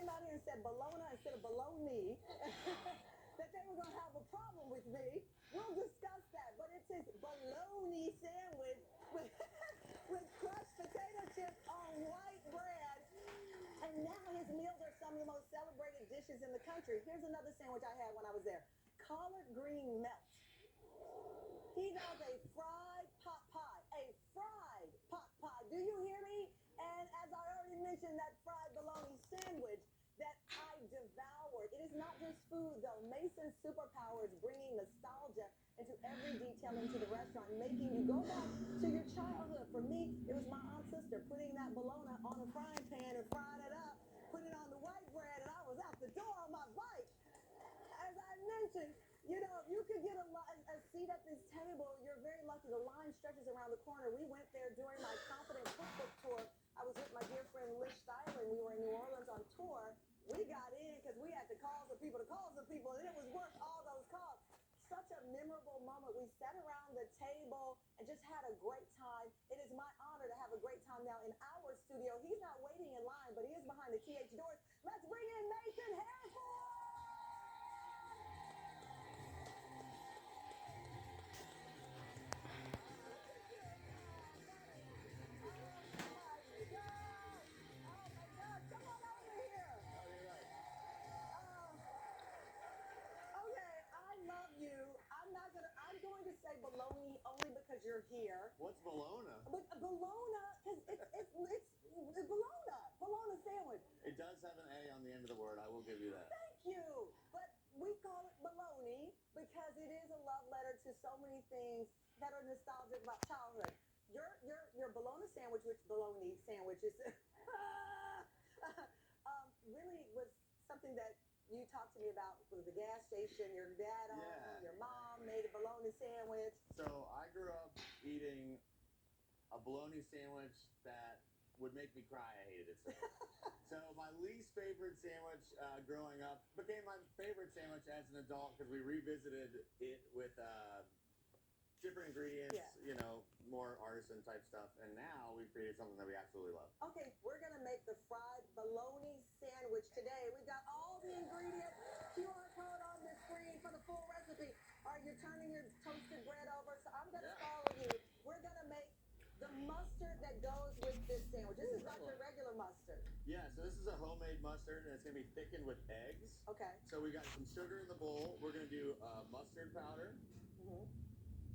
came out here and said bologna instead of bologna, that they were going to have a problem with me. We'll discuss that. But it's his bologna sandwich with, with crushed potato chips on white bread. And now his meals are some of the most celebrated dishes in the country. Here's another sandwich I had when I was there. Collard green melt. He does a fried pot pie. A fried pot pie. Do you hear me? And as I already mentioned, that fried bologna sandwich that I devoured. It is not just food, though. Mason's superpower is bringing nostalgia into every detail into the restaurant, making you go back to your childhood. For me, it was my aunt's sister putting that bologna on a frying pan and frying it up, putting it on the white bread, and I was out the door on my bike. As I mentioned, you know, if you could get a seat at this table, you're very lucky. The line stretches around the corner. We went there during my Confident Cookbook tour. I was with my dear friend Lish Styling. We were in New Orleans on tour. We got in because we had to call some people, and it was worth all those calls. Such a memorable moment. We sat around the table and just had a great time. It is my honor to have a great time now in our studio. He's not waiting in line, but he is behind the TH doors. Let's bring in Mason Herford! I'm going to say bologna only because you're here. What's bologna? But bologna, because it's bologna. Bologna sandwich. It does have an A on the end of the word. I will give you that. Thank you. But we call it bologna because it is a love letter to so many things that are nostalgic about childhood. Your bologna sandwich, which bologna sandwich is, really was something that you talked to me about with the gas station. Your dad owned, your mom made a bologna sandwich. So I grew up eating a bologna sandwich that would make me cry. I hated it so much. So my least favorite sandwich growing up became my favorite sandwich as an adult because we revisited it with different ingredients, you know, more artisan type stuff. And now we've created something that we absolutely love. Okay, we're going to make the fried bologna sandwich today. We've got all the ingredients, QR code on the screen for the full recipe. All right, you're turning your toasted bread over, so I'm going to start with you. We're going to make the mustard that goes with this sandwich. This is not your regular mustard. Yeah, so this is a homemade mustard, and it's going to be thickened with eggs. Okay. So we got some sugar in the bowl. We're going to do mustard powder. Mm-hmm.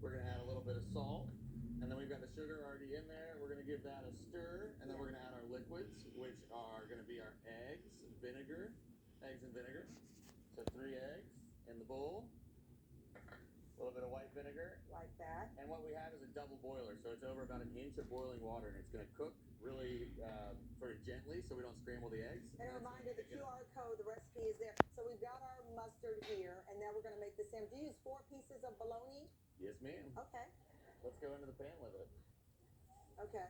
We're going to add a little bit of salt, and then we've got the sugar already in there. We're going to give that a stir, and then we're going to add our liquids, which are going to be our eggs and vinegar. So 3 eggs in the bowl. A little bit of white vinegar. Like that. And what we have is a double boiler, so it's over about an inch of boiling water, and it's going to cook really sort of gently so we don't scramble the eggs. And a reminder, the QR code, the recipe is there. So we've got our mustard here, and now we're going to make the sandwich. Do you use 4 pieces of bologna? Yes, ma'am. Okay. Let's go into the pan with it. Okay.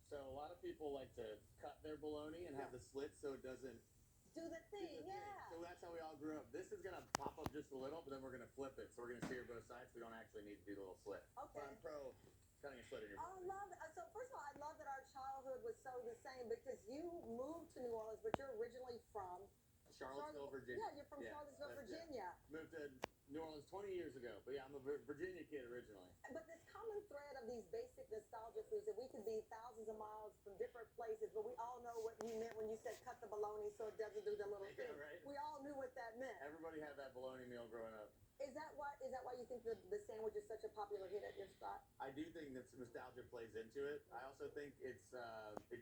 So a lot of people like to cut their bologna and have the slits so it doesn't do the thing, So that's how we all grew up. This is going to pop up just a little, but then we're going to flip it. So we're going to sear both sides. We don't actually need to do the little slit. Okay. But I'm pro cutting a slit in your I love that. So first of all, I love that our childhood was so the same because you moved to New Orleans, but you're originally from Charlottesville, Virginia. Yeah, you're from Charlottesville, Virginia. Moved to New Orleans 20 years ago, but yeah, I'm a Virginia kid originally. But this common thread of these basic nostalgia foods that we could be thousands of miles from different places, but we all know what you meant when you said cut the bologna so it doesn't do the little thing. Right? We all knew what that meant. Everybody had that bologna meal growing up. Is that why you think the sandwich is such a popular hit at your spot? I do think that nostalgia plays into it. I also think it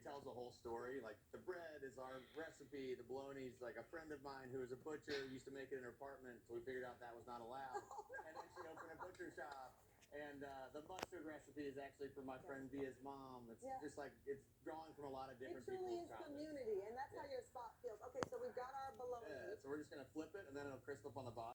tells a whole story. Like the bread is our recipe. The bologna is like a friend of mine who is a butcher used to make it in her apartment, so we figured out that was not allowed. Oh, no. And then she opened a butcher shop. And the mustard recipe is actually from my friend Via's mom. It's just like it's drawn from a lot of different people's childhoods. It truly is community, and that's how your spot feels. Okay, so we've got our bologna. Yeah, so we're just gonna flip it, and then it'll crisp up on the bottom.